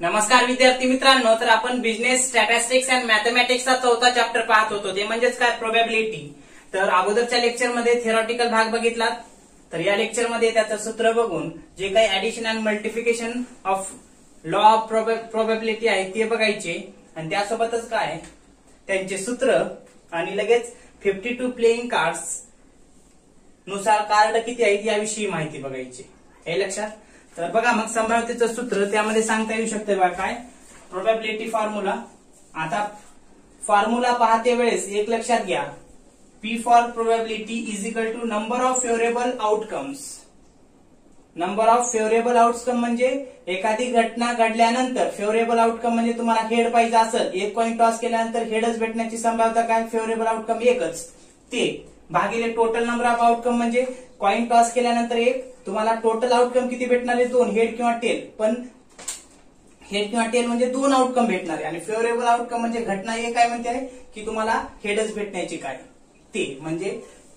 नमस्कार विद्यार्थी मित्रांनो, तर आपण बिझनेस स्टॅटिस्टिक्स अँड मॅथमॅटिक्सचा चौथा चॅप्टर पाहत होतो, ते म्हणजेच काय प्रोबॅबिलिटी. तर अगोदरच्या लेक्चरमध्ये थेरॉटिकल भाग बघितला, तर या लेक्चरमध्ये त्याचं सूत्र बघून जे काही addition and multiplication of law of probability आहे ते बघायचे, आणि त्यासोबतच काय त्यांचे सूत्र आणि लगेच 52 प्लेइंग कार्ड्स नुसार कार्ड किती आहेत याविषयी माहिती बघायची. हे लक्षात. तर बघा मग संभाव्यतेचं सूत्र त्यामध्ये सांगता येऊ शकते बघा काय प्रोबॅबिलिटी फॉर्म्युला. आता फॉर्म्युला पाहते वेळेस एक लक्षात घ्या, P for probability is equal to number of favourable outcomes. Number of favourable outcome म्हणजे एखादी घटना घडल्यानंतर फेवरेबल आउटकम म्हणजे तुम्हाला हेड पाहिजे असेल, एक कॉइन टॉस केल्यानंतर हेडच भेटण्याची संभाव्यता काय, फेवरेबल आउटकम एकच, ते भागिले टोटल नंबर ऑफ आउटकम म्हणजे कॉइन टॉस केल्यानंतर एक, तुम्हाला टोटल आउटकम किती भेटणार आहे, दोन, हेड किंवा टेल. पण हेड किंवा टेल म्हणजे दोन आउटकम भेटणार आहे, आणि फेवरेबल आउटकम म्हणजे घटना एक काय म्हणते आहे की तुम्हाला हेडच भेटण्याची काय, ते म्हणजे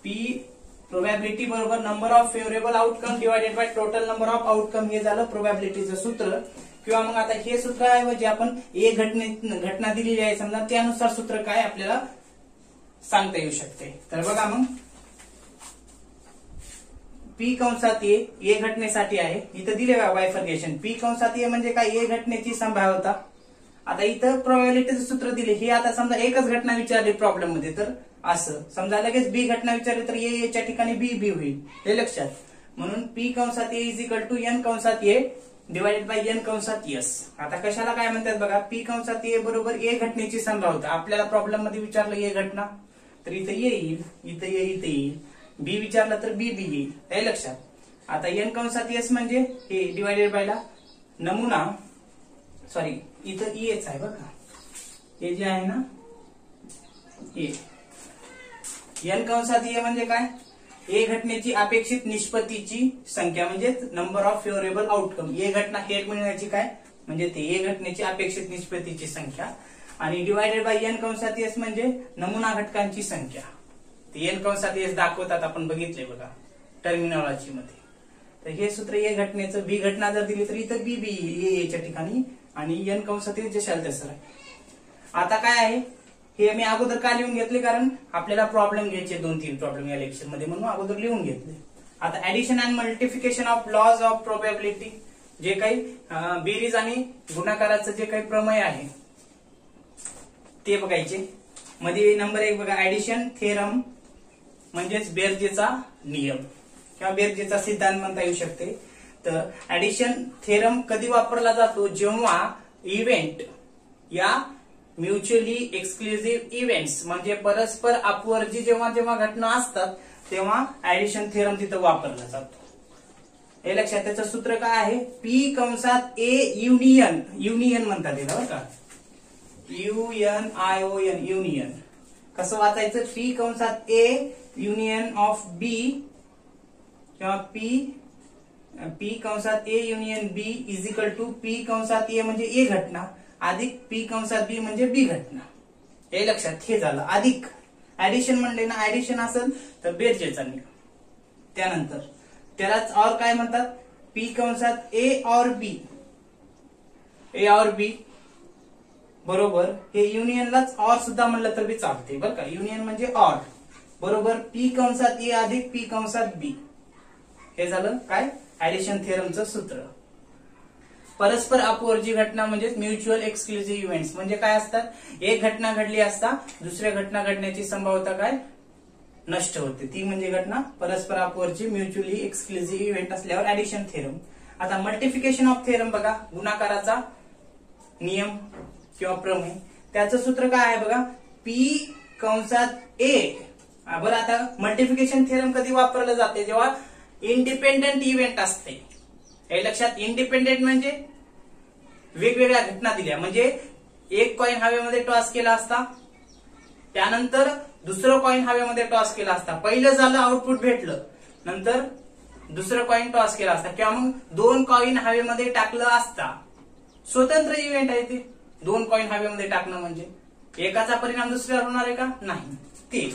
पी प्रोबॅबिलिटी बरोबर number of favourable outcome divided by total number of outcome. हे झालं प्रोबॅबिलिटीचं सूत्र. किंवा मग आता हे सूत्र आहे जे आपण एक घटना दिलेली आहे समजा, त्यानुसार सूत्र काय आपल्याला सांगता येऊ शकते. तर बघा मग पी कंसात ए घटनेसाठी आहे, इथं दिले बघा बायफर्गेशन. पी कंसात ए म्हणजे काय, ए घटनेची संभाव्यता. आता इथं प्रोबॅबिलिटीचं सूत्र दिले, हे आता समजा एकच घटना विचारली प्रॉब्लेम मध्ये, तर असं समजा लगेच बी घटना विचारली तर एच्या ठिकाणी बी होईल, हे लक्षात. म्हणून पी कंसात ए इज इक्वल टू एन कंसात ए डिवायडेड बाय एन कंसात एस. आता कशाला काय म्हणतात बघा, पी कंसात ए बरोबर ए घटनेची संभाव्यता. आपल्याला प्रॉब्लेम मध्ये विचारलं ए घटना, तर इथं येईल, इथं येईल, बी विचारलं तर बी येईल, हे लक्षात. आता एन कंसात एस म्हणजे हे डिवायडेड बायला नमुना, सॉरी इथं एच आहे बघा, हे जे आहे ना ए. एन कंसात ए म्हणजे काय, ए घटनेची अपेक्षित निष्पत्तीची संख्या म्हणजे नंबर ऑफ फेवरेबल आउटकम. ए घटना हेड मिळण्याची काय म्हणजे ते ए घटनेची अपेक्षित निष्पत्तीची संख्या, आणि डिवायडेड बाय एन कंसात एस म्हणजे नमुना घटकांची संख्या. ते एन कंसात एस दाखवतात, आपण बघितले बघा टर्मिनॉलॉजी मध्ये. तर हे सूत्र ए घटनेचं, बी घटना जर दिली तर इथं बी येईल एच्या ठिकाणी, आणि एन कंसात एस जशाल तसं आहे. आता काय आहे हे मी अगोदर का लिहून घेतले, कारण आपल्याला प्रॉब्लेम घ्यायचे 2-3 प्रॉब्लेम या लेक्चर मध्ये, म्हणून अगोदर लिहून घेतले. आता addition and multiplication of laws of probability, जे काही बेरीज आणि गुणाकाराचं जे काही प्रमेय आहे ते बघायचे. मध्ये नंबर 1 बघा, ऍडिशन थेरम म्हणजेच बेरजेचा नियम किंवा बेरजेचा सिद्धांत म्हणता येऊ शकते. तर ऍडिशन थेरम कधी वापरला जातो, जेव्हा इव्हेंट या म्युच्युअली एक्सक्लुझिव्ह इव्हेंट्स म्हणजे परस्पर अपवर्जी जेव्हा जेव्हा घटना असतात तेव्हा ऍडिशन थेरम तिथं वापरला जातो, हे लक्षात. त्याचं सूत्र काय आहे, पी कंसात ए युनियन म्हणतात त्याला बरं का, UNION युनियन. कसं वाचायचं, पी कंसात ए युनियन ऑफ बी किंवा पी कंसात A union B is equal to P कंसात ए म्हणजे ए घटना अधिक पी कंसात बी म्हणजे बी घटना, हे लक्षात. हे झालं अधिक ऍडिशन म्हणले ना, ऍडिशन असेल तर बेरजेचा नियम. त्यानंतर त्यालाच और काय म्हणतात, पी कंसात ए और बी बरोबर, हे युनियनलाच और सुद्धा म्हणलं तर बी चालते बरं का. युनियन म्हणजे और बरोबर पी कंसात ए अधिक पी कंसात बी, हे झालं काय ऍडिशन थेरमचं सूत्र. परस्पर अपवर्जी घटना म्हणजे म्युच्युअल एक्सक्लुझिव्ह इव्हेंट्स म्हणजे काय असतात, एक घटना घडली असता दुसऱ्या घटना घडण्याची संभाव्यता काय नष्ट होते, ती म्हणजे घटना परस्पर अपवर्जी म्युच्युअली एक्सक्लुझिव्ह इव्हेंट असल्यावर ऍडिशन थेरम. आता मल्टिप्लिकेशन ऑफ थेरम बघा, गुणाकाराचा नियम किंवा प्रमेय. त्याचं सूत्र काय आहे बघा, पी कंसात ए. बरं, आता मल्टिप्लिकेशन थेरम कधी वापरलं जाते, जेव्हा इंडिपेंडेंट इव्हेंट असते, हे लक्षात. इंडिपेंडेंट म्हणजे वेगवेगळ्या घटना दिल्या, म्हणजे एक कॉइन हवेमध्ये टॉस केला असता, त्यानंतर दुसरं कॉइन हवेमध्ये टॉस केला असता, पहिलं झालं आउटपुट भेटलं, नंतर दुसरं कॉइन टॉस केला असता, किंवा मग 2 कॉइन हवेमध्ये टाकलं असता. स्वतंत्र इव्हेंट आहे ते, 2 कॉइन हवेमध्ये टाकणं म्हणजे एकाचा परिणाम दुसऱ्यावर होणार आहे का, नाही ते.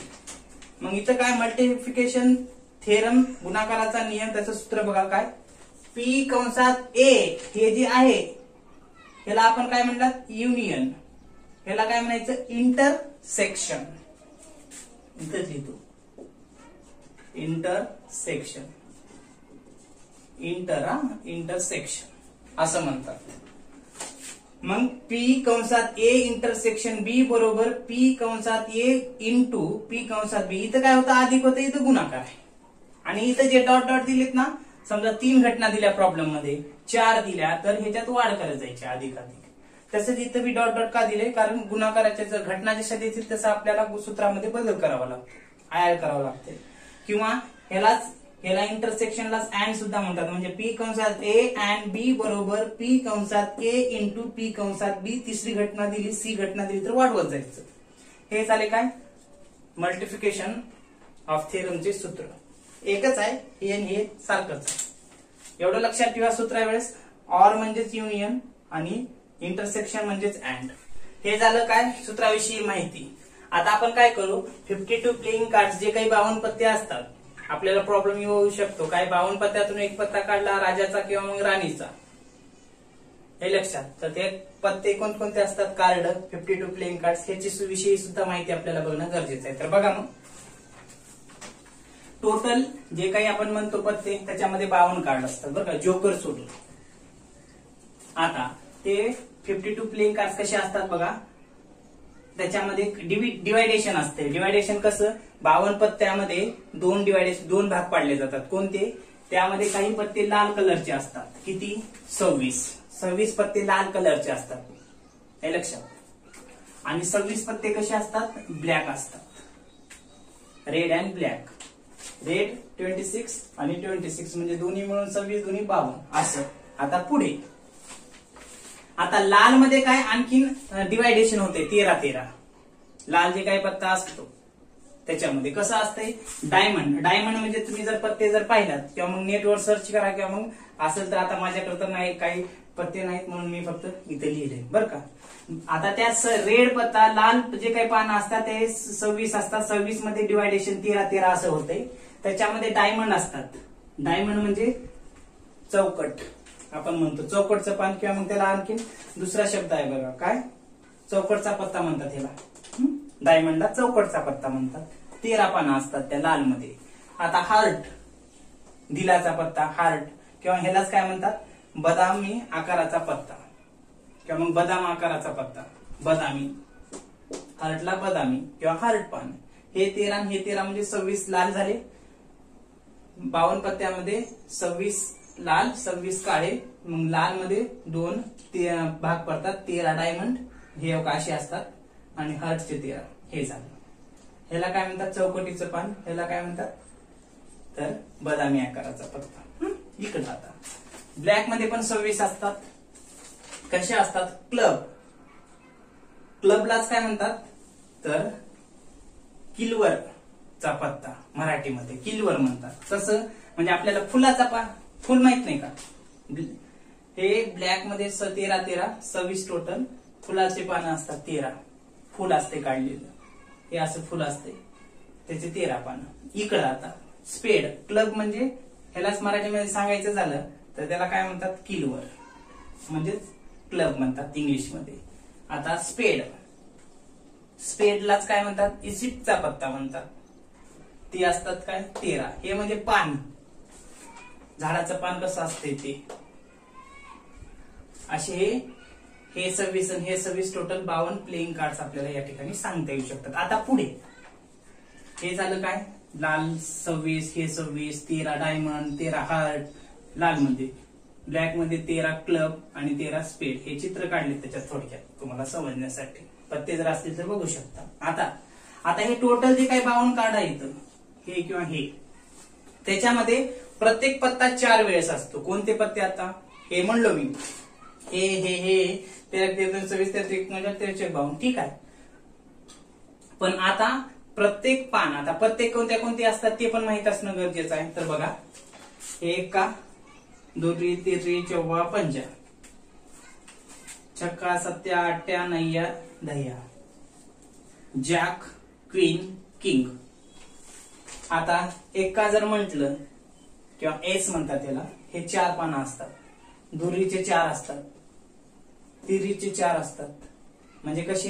मग इथं काय मल्टिप्लिकेशन थेरम गुणाकाराचा नियम, त्याचं सूत्र बघा काय, पी कंसात ए हे जे आहे ह्याला आपण काय म्हणतात युनियन, ह्याला काय म्हणायचं इंटरसेक्शन. इथं लिहितो इंटरसेक्शन, इंटरसेक्शन असं म्हणतात. मग पी कंसात ए इंटरसेक्शन बी बरोबर पी कंसात ए इंटू पी कंसात बी. इथं काय होतं अधिक होतं, इथं गुणाकार आहे. आणि इथं जे डॉट डॉट दिलेत ना, समजा 3 घटना दिल्या प्रॉब्लेम मध्ये, 4 दिल्या तर ह्याच्यात वाढ करत जायची अधिक अधिक. तसंच इथं बी डॉट डॉट का दिले, कारण गुणाकाराच्या जर घटना जशा देतील तसं आपल्याला सूत्रामध्ये बदल करावा लागतो, ऍड करावं लागते. किंवा ह्याला इंटरसेक्शनलाच अँड सुद्धा म्हणतात. म्हणजे पी कंसात ए अँड बी बरोबर पी कंसात ए इंटू पी कंसात बी. तिसरी घटना दिली, सी घटना दिली तर वाढवत जायचं. हे झाले काय मल्टिप्लिकेशन ऑफ थेरमचे सूत्र. एकच आहे, हे आणि हे सारखंच आहे. एवढं लक्षात ठेवा सूत्रा वेळेस. ऑर म्हणजेच युनियन आणि इंटरसेक्शन म्हणजेच अँड. हे झालं काय सूत्राविषयी माहिती. आता आपण काय करू, 52 प्लेइंग कार्ड जे काही 52 पत्ते असतात, आपल्याला प्रॉब्लेम येऊ शकतो. काय 52 पत्त्यातून एक पत्ता काढला राजाचा किंवा मग राणीचा, हे लक्षात. तर ते पत्ते कोणकोणते असतात कार्ड, 52 प्लेइंग कार्ड, ह्याची विषयी सुद्धा माहिती आपल्याला बघणं गरजेचं आहे. तर बघा मग टोटल जे काही आपण म्हणतो पत्ते, त्याच्यामध्ये 52 कार्ड असतात बरं का, जोकर सोडून. आता ते 52 प्लेइंग कार्ड कसे असतात बघा, त्याच्यामध्ये डिवायडेशन असते. डिवायडेशन कसं, 52 पत्त्यामध्ये दोन भाग पाडले जातात. कोणते, त्यामध्ये काही पत्ते लाल कलरचे असतात. किती, 26 पत्ते लाल कलरचे असतात, हे लक्षात. आणि 26 पत्ते कसे असतात, ब्लॅक असतात, रेड अँड ब्लॅक. रेड 26 आणि 26 म्हणजे दोन्ही मिळून 26, दोन्ही 52 असं. आता पुढे, आता लाल मध्ये काय आणखीन डिवायडेशन होते, 13. लाल जे काही पत्ता असतो त्याच्यामध्ये कसं असतंय, डायमंड. डायमंड म्हणजे तुम्ही जर पत्ते जर पाहिलात किंवा मग नेटवर सर्च करा किंवा मग असेल तर, आता माझ्याकडे तर नाही काही पत्ते नाहीत म्हणून मी फक्त इथे लिहिले बरं का. आता त्यात रेड पत्ता, लाल जे काही पानं असतात ते 26 असतात. 26 मध्ये डिवायडेशन 13 असं होतंय. त्याच्यामध्ये डायमंड असतात. डायमंड म्हणजे चौकट आपण म्हणतो, चौकटचं पान किंवा मग त्याला आणखीन दुसरा शब्द आहे बघा, काय चौकटचा पत्ता म्हणतात ह्याला. डायमंडला चौकटचा पत्ता म्हणतात. 13 पानं असतात त्या लाल मध्ये. आता हार्ट, दिलाचा पत्ता हार्ट, किंवा ह्यालाच काय म्हणतात बदामी आकाराचा पत्ता किंवा मग बदाम आकाराचा पत्ता, बदामी. हार्टला बदामी किंवा हार्ट पान. हे 13 हे 13 म्हणजे 26 लाल झाले. 52 पत्त्यामध्ये 26 लाल, 26 काळे. मग लाल मध्ये 2 भाग पडतात, 13 डायमंड हे असे असतात आणि हार्टचे 13. हे झालं. ह्याला काय म्हणतात चौकटीचं पान, ह्याला काय म्हणतात तर बदामी आकाराचा पत्ता. इकडे आता ब्लॅक मध्ये पण 26 असतात. कसे असतात, क्लब. क्लबलाच काय म्हणतात तर किलवरचा पत्ता, मराठीमध्ये किलवर म्हणतात. कसं म्हणजे आपल्याला फुलाचा पान, फुल माहित नाही का, हे ब्लॅक मध्ये 13 26 टोटल फुलाचे पानं असतात. 13 फुल असते काढलेलं, हे असं फुल असते, त्याचे 13 पानं. इकडं आता स्पेड. क्लब म्हणजे ह्यालाच मराठीमध्ये सांगायचं झालं तर त्याला काय म्हणतात किलवर, म्हणजेच क्लब म्हणतात इंग्लिश मध्ये. आता स्पेड, स्पेडलाच काय म्हणतात इजिप्तचा पत्ता म्हणतात. ते असतात काय 13. हे म्हणजे पान, झाडाचं पान कसं असते ते. असे हे 26 आणि हे 26 टोटल 52 प्लेइंग कार्ड्स आपल्याला या ठिकाणी सांगता येऊ शकतात. आता पुढे हे झालं काय, लाल 26, हे 26, 13 डायमंड, 13 हार्ट लाल मध्ये, ब्लॅक मध्ये 13 क्लब आणि 13 स्पेड. हे चित्र काढले त्याच्यात थोडक्यात तुम्हाला समजण्यासाठी. पत्ते जर असतील तर बघू शकता. आता हे टोटल जे काही 52 कार्ड आहेत, हे किंवा हे, त्याच्यामध्ये प्रत्येक पत्ता 4 वेळेस असतो. कोणते पत्ते, आता हे म्हणलो मी, हे 13, 26, 33, 52. ठीक आहे. पण आता प्रत्येक पान, आता प्रत्येक कोणते असतात ते पण माहित असणं गरजेचं आहे. तर बघा, हे 1 2 3 4 5 छक्का 7 8 9 10 जॅक क्वीन किंग. आता 1 जर म्हटलं किंवा एस म्हणतात त्याला, हे 4 पानं असतात. दुरीचे 4 असतात. तिरीचे 4 असतात. म्हणजे कसे,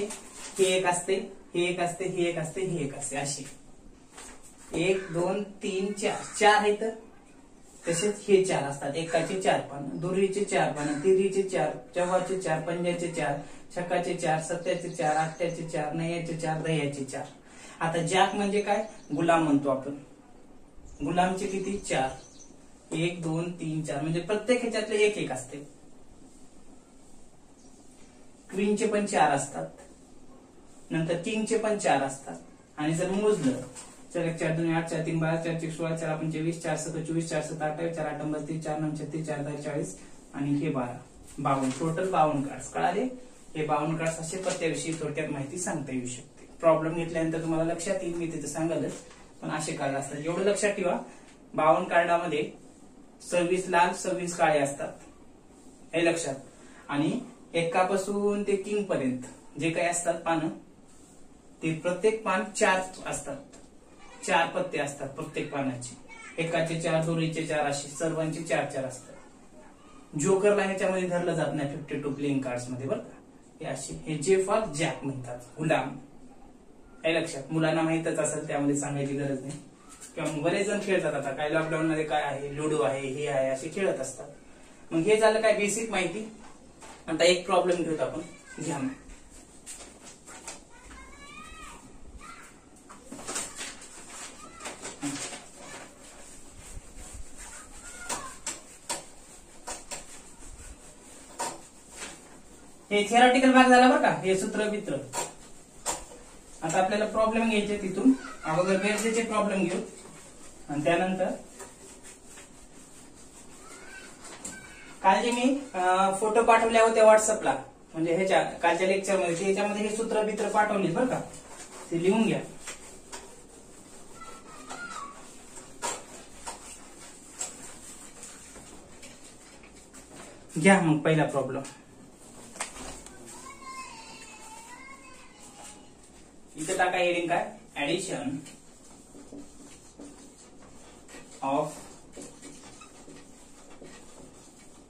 हे एक असते, हे एक असते, हे एक असते, हे एक असते, अशी 1 2 3 4 आहेत. तसेच हे 4 असतात. एकाचे 4 पान, दुरीचे 4 पान, तिरीचे 4, चव्हाचे 4, पंजाचे 4, छक्काचे 4, सत्याचे 4, आठ्याचे 4, नयाचे 4, दह्याचे 4. आता जॅक म्हणजे काय, गुलाम म्हणतो आपण. गुलामचे किती, 4. 1 2 3 4 म्हणजे प्रत्येक ह्याच्यातले एक एक असते. क्वीनचे पण 4 असतात. नंतर किंगचे पण 4 असतात. आणि जर मोजलं 4 1 4 2 8 4 3 12 4 1 16 4 5 20 4 7 24 4 7 28 4 8 29 4 9 36 4 10 40 आणि हे 12 52. Total 52 cards. कळाले. हे 52 कार्ड्स असे पत्त्याविषयी थोडक्यात माहिती सांगता येऊ शकते. प्रॉब्लेम घेतल्यानंतर तुम्हाला लक्षात येईल, मी तिथे सांगालच, पण असे कार्ड असतात. एवढं लक्षात ठेवा, 52 कार्डामध्ये 26 लाल 26 काळे असतात, हे लक्षात. आणि एकापासून ते किंग पर्यंत जे काही असतात पानं, ते प्रत्येक पान 4 असतात. 4 पत्ते असतात प्रत्येक पानाची. एकाचे 4, दोरीचे 4, असे सर्वांचे 4 4 असतात. जोकरला ह्याच्यामध्ये धरलं जात नाही 52 प्लेइंग कार्ड्स मध्ये, बरं का. हे असे, हे जे फॉर जॅक म्हणतात, गुलाम, हे लक्षात. मुलांना माहितच असेल, त्यामध्ये सांगायची गरज नाही. किंवा बरेच जण खेळतात. आता काय लॉकडाऊन मध्ये काय आहे, लुडो आहे, हे आहे, असे खेळत असतात. मग हे झालं काय बेसिक माहिती. आता एक प्रॉब्लेम घेऊत आपण, घ्या. हे थिअरॉटिकल भाग झाला बरं का, हे सूत्र बित्र. आता आपल्याला प्रॉब्लेम घ्यायचे तिथून. अगोदर बेरजेचे प्रॉब्लेम घेऊ आणि त्यानंतर काल जे मी फोटो पाठवले होते व्हॉट्सअपला, म्हणजे ह्याच्या कालच्या लेक्चरमध्ये, त्याच्यामध्ये हे सूत्र बित्र पाठवले बरं का, ते लिहून घ्या. घ्या मग पहिला प्रॉब्लेम. इथे टाका हेडिंग काय, ऍडिशन ऑफ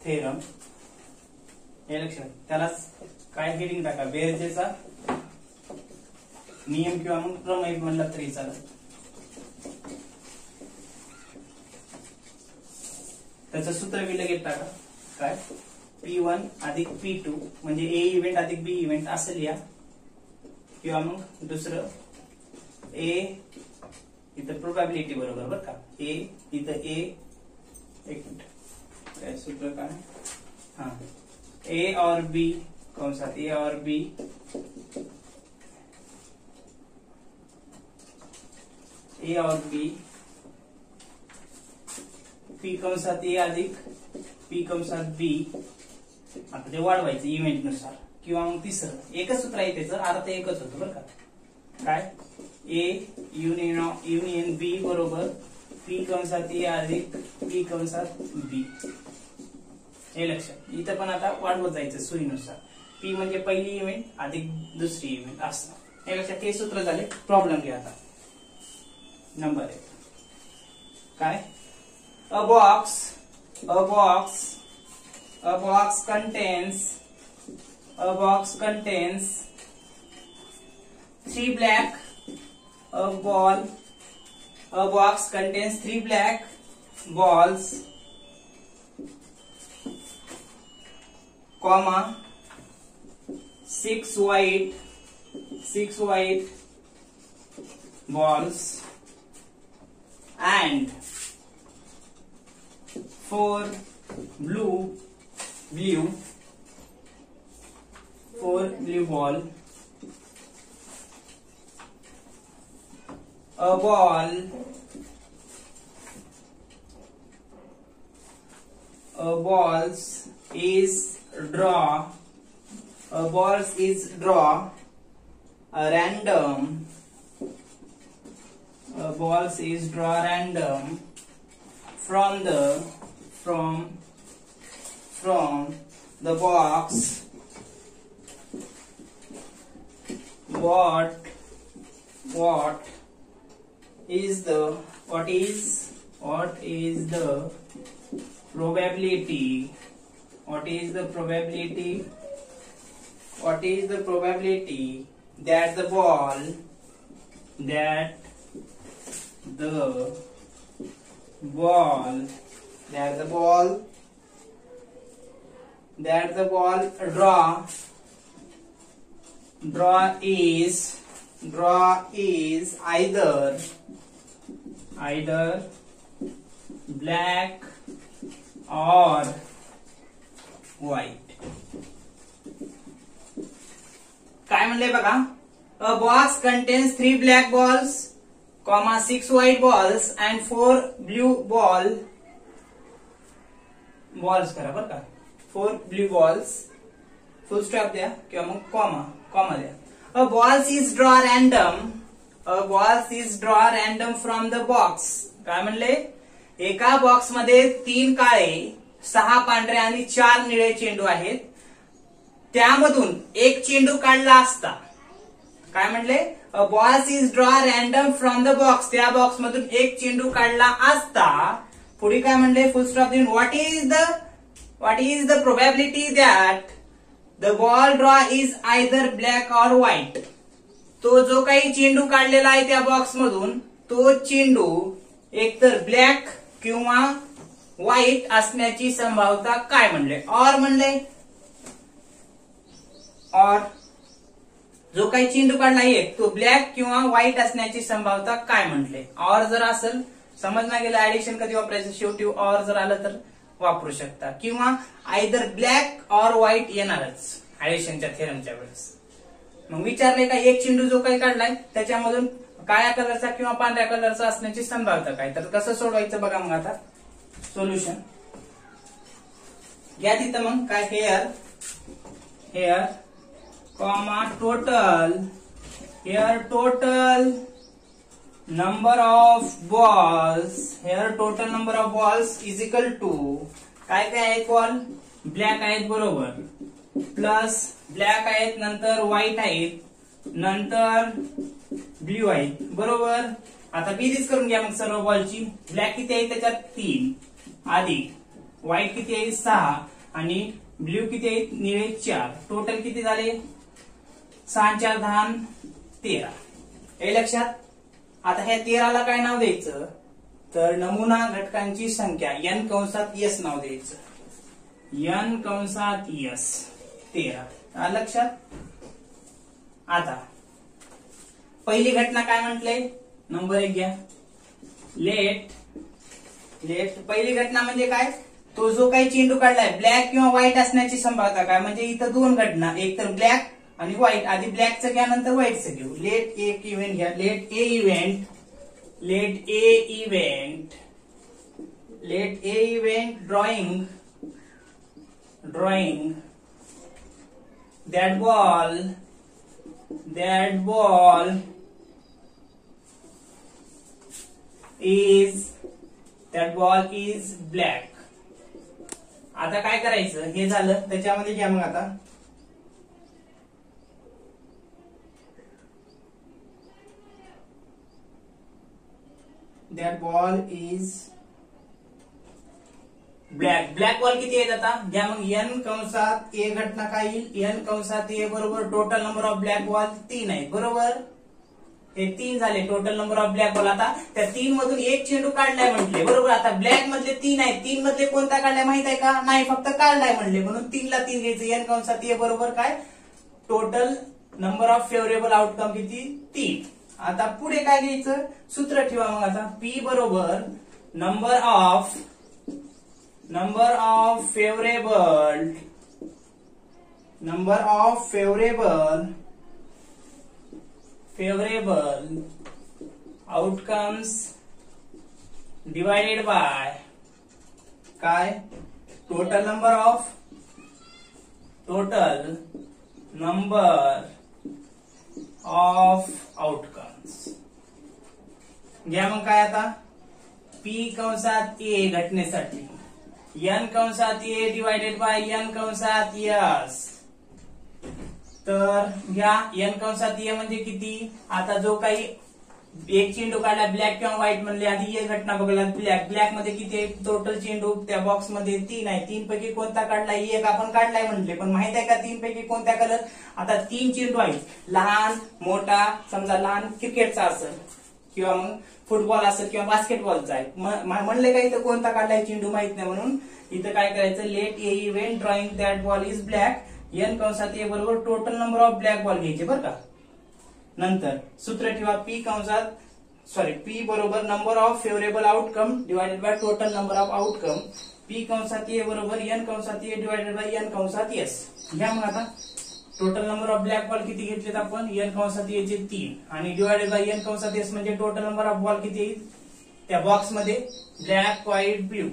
थेरम. हे लक्षात. त्याला काय हेडिंग टाका, बेरजेचा नियम किंवा मग प्रमेय म्हणला तरी चालेल. त्याचं सूत्र बी लगेच टाका, काय, P1 अधिक P2 म्हणजे A इव्हेंट अधिक B इव्हेंट असं लिहा. किंवा मग दुसरं A, इथं प्रोबॅबिलिटी बरोबर बरं का, A इथं A, एक मिनिट, काय सूत्र काय, हा, A और B कंसात, A और B A और B, P कंसात A अधिक P कंसात B. आता ते वाढवायचं इव्हेंट नुसार. किंवा मग तिसरं एकच सूत्र आहे, त्याचं अर्थ एकच होतं बरं का, काय, A युनियन B बरोबर P कंसात A अधिक P कंसात B. हे लक्षात. इथं पण आता वाढवत जायचं सोयीनुसार. P म्हणजे पहिली इव्हेंट अधिक दुसरी इव्हेंट असं. हे लक्षात. हे सूत्र झाले. प्रॉब्लेम घ्या आता. नंबर 1 काय, a box contains 3 black, a box contains 3 black balls, comma 6 white balls and 4 blue ball. A ball is draw a random from the box. What is the probability what is the probability that the ball draw is either black or white. काय म्हणले बघा, a box contains 3 black balls, 6 white balls and 4 blue balls करा बरं का, 4 blue balls, फुल stop द्या किंवा मग comma द्या. A balls is draw random from the box. काय म्हणले, एका बॉक्स मध्ये 3 काळे, 6 पांढरे आणि 4 निळे चेंडू आहेत. त्यामधून एक चेंडू काढला असता. काय म्हणले, a balls is draw random from the box. त्या बॉक्स मधून एक चेंडू काढला असता. पुढे काय म्हणले, फुल स्टॉप देऊन what is the probability that the ball draw is either black or white. तो जो काही चेंडू काढलेला आहे त्या बॉक्स मधून, तो चेंडू एकतर ब्लॅक किंवा व्हाईट असण्याची संभाव्यता काय म्हणले, ऑर म्हणले. और जो काही चेंडू काढला आहे तो ब्लॅक किंवा व्हाईट असण्याची संभाव्यता काय म्हटले. और जर असेल, समजणार गेलं ऍडिशन कधी वापरायचं, शेवटी और जर आलं तर वापरू शकता, किंवा आयदर ब्लॅक और व्हाईट येणारच ऍडिशनच्या थेरमच्या वेळेस. मग विचारले का एक चेंडू जो काही काढलाय त्याच्यामधून काळ्या कलरचा किंवा पांढऱ्या कलरचा असण्याची संभाव्यता काय. तर कसं सोडवायचं बघा. मग आता सोल्युशन घ्या तिथं. मग काय, hair comma total number of balls is equal to काय आहेत, बॉल ब्लॅक आहेत बरोबर, प्लस ब्लॅक आहेत, नंतर व्हाईट आहेत, नंतर ब्ल्यू आहेत बरोबर. आता बेरीज करून घ्या मग सर्व बॉलची. ब्लॅक किती आहे त्याच्यात 3 अधिक व्हाईट किती आहे 6 आणि ब्ल्यू किती आहेत निळे 4. टोटल किती झाले 6 4 10 13. हे लक्षात. आता ह्या 13ला काय नाव द्यायचं, तर नमुना घटकांची संख्या n कंसात s नाव द्यायचं. n कंसात s 13. लक्षात. आता पहिली घटना काय म्हटले, नंबर 1 घ्या. लेट पहिली घटना म्हणजे काय, तो जो काही चेंडू काढलाय ब्लॅक किंवा व्हाईट असण्याची संभाव्यता काय. म्हणजे इथं 2 घटना, एक तर ब्लॅक आणि व्हाईट. आधी ब्लॅकचं घ्या नंतर व्हाईटचं घेऊ. लेट ए इव्हेंट घ्या. Let A event drawing that ball is black. आता काय करायचं, हे झालं. त्याच्यामध्ये घ्या मग आता that ball is black ball किती आहेत आता घ्या. मग n कंसात ए घटना काय येईल, n कंसात ए बरोबर total number of black ball 3 आहेत बरोबर. हे 3 झाले total number of black ball. आता त्या 3 मधून एक चेंडू काढलाय म्हटले बरोबर. आता ब्लॅक मधले 3 आहेत, 3 मधले कोणता काढलाय माहित आहे का, नाही, फक्त काढलाय म्हणले, म्हणून 3 ला 3 घ्यायचं. n कंसात ए बरोबर काय, total number of favourable outcome किती 3. आता पुढे काय घ्यायचं, सूत्र ठेवा. मग आता P बरोबर number of favourable outcomes divided by काय, टोटल नंबर ऑफ आउटकम्स. घ्या मग काय आता, P कंसात ए घटनेसाठी n कंसात ए डिवाइडेड बाय n कंसात s. तर घ्या n कंसात ए म्हणजे किती, आता जो काही एक चेंडू काढला ब्लॅक किंवा व्हाईट म्हणले, आधी एक घटना बघायला ब्लॅक मध्ये किती आहे टोटल चेंडू त्या बॉक्स मध्ये 3 आहे, 3 पैकी कोणता काढलाय, एक आपण काढलाय म्हटले, पण माहित आहे का 3 पैकी कोणत्या कलर. आता 3 चेंडू आहेत, लहान मोठा, समजा लहान क्रिकेटचा असेल किंवा मग फुटबॉल असेल किंवा बास्केटबॉलचा आहे, म्हणले का इथं कोणता काढलाय चेंडू माहित नाही, म्हणून इथं काय करायचं, let A event drawing that ball is black, N कंसात ए बरोबर total number of black ball घ्यायचे बरं का. नंतर सूत्र ठेवा पी बरोबर number of favourable outcome divided by total number of outcome, P कंसात ए बरोबर एन कंसात ए डिवायडेड बाय एन कंसात एस. घ्या मग आता total number of black ball किती घेतलेत आपण, एन कंसात ए चे 3 आणि डिवायडेड बाय एन कंसात एस म्हणजे टोटल नंबर ऑफ बॉल किती येईल त्या बॉक्स मध्ये, ब्लॅक व्हाईट ब्ल्यू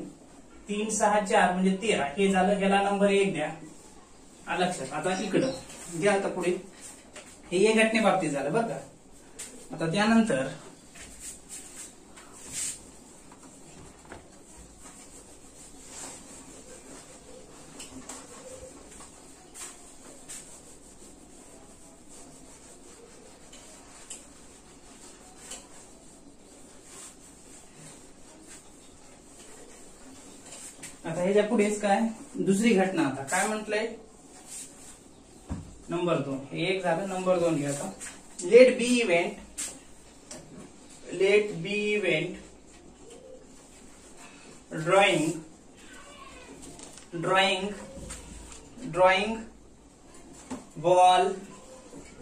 3 6 4 म्हणजे 13, हे झालं. ह्याला नंबर 1 द्या लक्षात. आता इकडं घ्या, आता पुढे हे एक घटने बाबतीत झालं बरं का. आता त्यानंतर ह्याच्या पुढेच काय दुसरी घटना. आता काय म्हटलंय नंबर 2, हे एक झालं. नंबर 2 घ्या आता, let B event drawing ball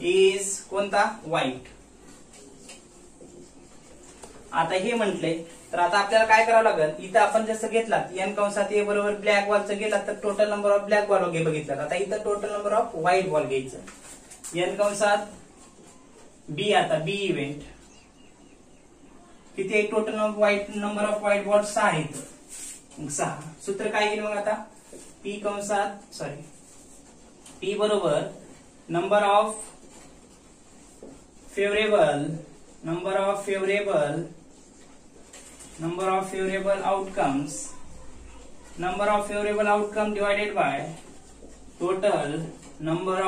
is कोणता व्हाईट. आता हे म्हटलंय तर आता आपल्याला काय करावं लागेल, इथं आपण जसं घेतला एन कंसात ए बरोबर ब्लॅक बॉलचं गेला तर total number of black ball बघितला, आता इथं total number off white ball घ्यायचं. एन कंसात बी, आता बी इव्हेंट किती आहे total number off white ball 6 आहेत, 6. सूत्र काय येईल मग आता, पी बरोबर number of favourable outcomes divided by total number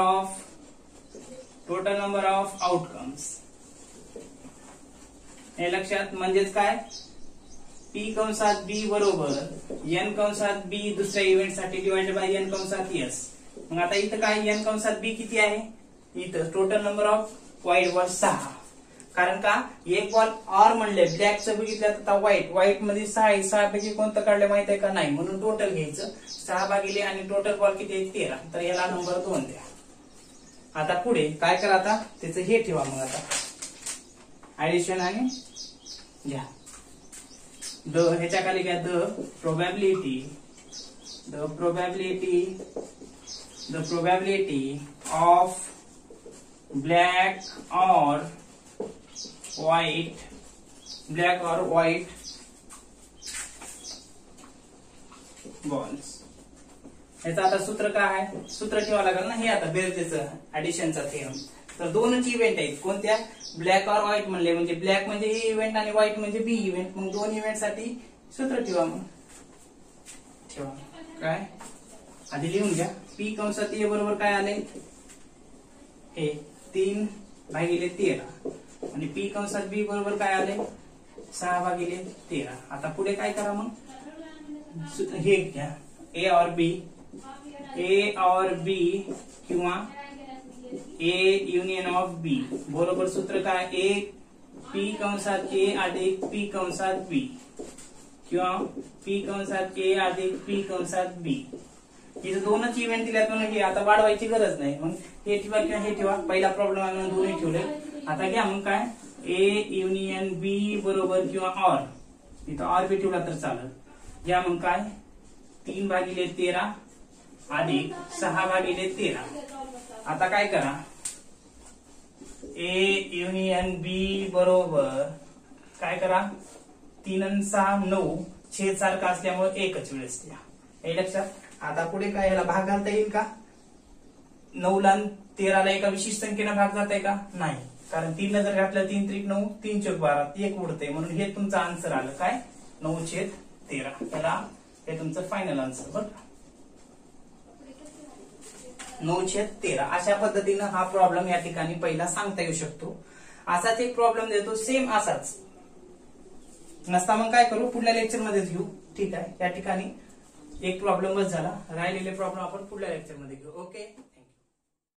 of outcomes. हे लक्षात, म्हणजेच काय, पी कंसात बी बरोबर एन कंसात बी दुसऱ्या इव्हेंट साठी डिवाइडेड बाय एन कंसात एस. मग आता इथं काय एन कंसात बी किती आहे, इथं total number off white ball 6, कारण का एक बॉल ऑर म्हणले ब्लॅकचं बघितलं तर व्हाईट मध्ये 6 आहे, 6 पैकी कोणतं काढलं माहित आहे का, नाही, म्हणून टोटल घ्यायचं 6 भागिले आणि टोटल बॉल किती आहे 13, तर याला नंबर 2 द्या. आता पुढे काय करा, आता त्याचं हे ठेवा, मग आता ऍडिशन आणि घ्या ह्याच्या खाली घ्या द प्रोबॅबिलिटी ऑफ ब्लॅक और व्हाईट बॉल्स. ह्याचं आता सूत्र काय आहे, सूत्र ठेवावं लागेल ना, हे आता बेरजेचं ऍडिशनचा थेरम. तर दोनच इव्हेंट आहेत, कोणत्या, ब्लॅक और व्हाईट म्हणले, म्हणजे ब्लॅक म्हणजे ए इव्हेंट आणि व्हाईट म्हणजे बी इव्हेंट. मग 2 इव्हेंट साठी सूत्र ठेवा, मग ठेवा काय, आधी लिहून घ्या. पी कंसात ए बरोबर काय आले, हे 3 भागिले 13 आणि पी कंसात बी बरोबर काय आले 6 भागिले 13. आता पुढे काय करा, मग हे घ्या ए और बी किंवा ए युनियन ऑफ बी बरोबर सूत्र काय, ए पी कंसात ए अधिक पी कंसात बी किंवा पी कंसात ए अधिक पी कंसात बी. इथे दोनच इव्हेंट दिल्यात म्हणून हे आता वाढवायची गरज नाही, मग हे ठेवा किंवा हे ठेवा. पहिला प्रॉब्लेम आहे म्हणून दोन्ही ठेवले. आता घ्या मग काय, ए युनियन बी बरोबर किंवा ऑर, इथं ऑर बी ठेवला तर चालेल. घ्या मग काय, 3 भागिले 13 अधिक 6 भागिले 13. आता काय करा, ए युनियन बी बरोबर काय करा, 3 आणि 6 9, छेद सारखा असल्यामुळे एकच वेळेस द्या, हे लक्षात. आता पुढे काय, याला भाग घालता येईल का, 9 ला 13 ला एका विशिष्ट संख्येनं भाग जाताय का, नाही, कारण 3 ला जर घातलं 3 त्रिक 9, 3 चौक 12, 1 उरते, म्हणून हे तुमचं आन्सर आलं काय, 9/13. त्याला हे तुमचं फायनल आन्सर बरं, 9/13. अशा पद्धतीनं हा प्रॉब्लेम या ठिकाणी पहिला सांगता येऊ शकतो. असाच एक प्रॉब्लेम देतो सेम असाच नसता मग काय करू पुढल्या लेक्चर मध्येच घेऊ. ठीक आहे, या ठिकाणी एक प्रॉब्लेम बस झाला, राहिलेले प्रॉब्लेम आपण पुढल्या लेक्चर मध्ये घेऊ. ओके.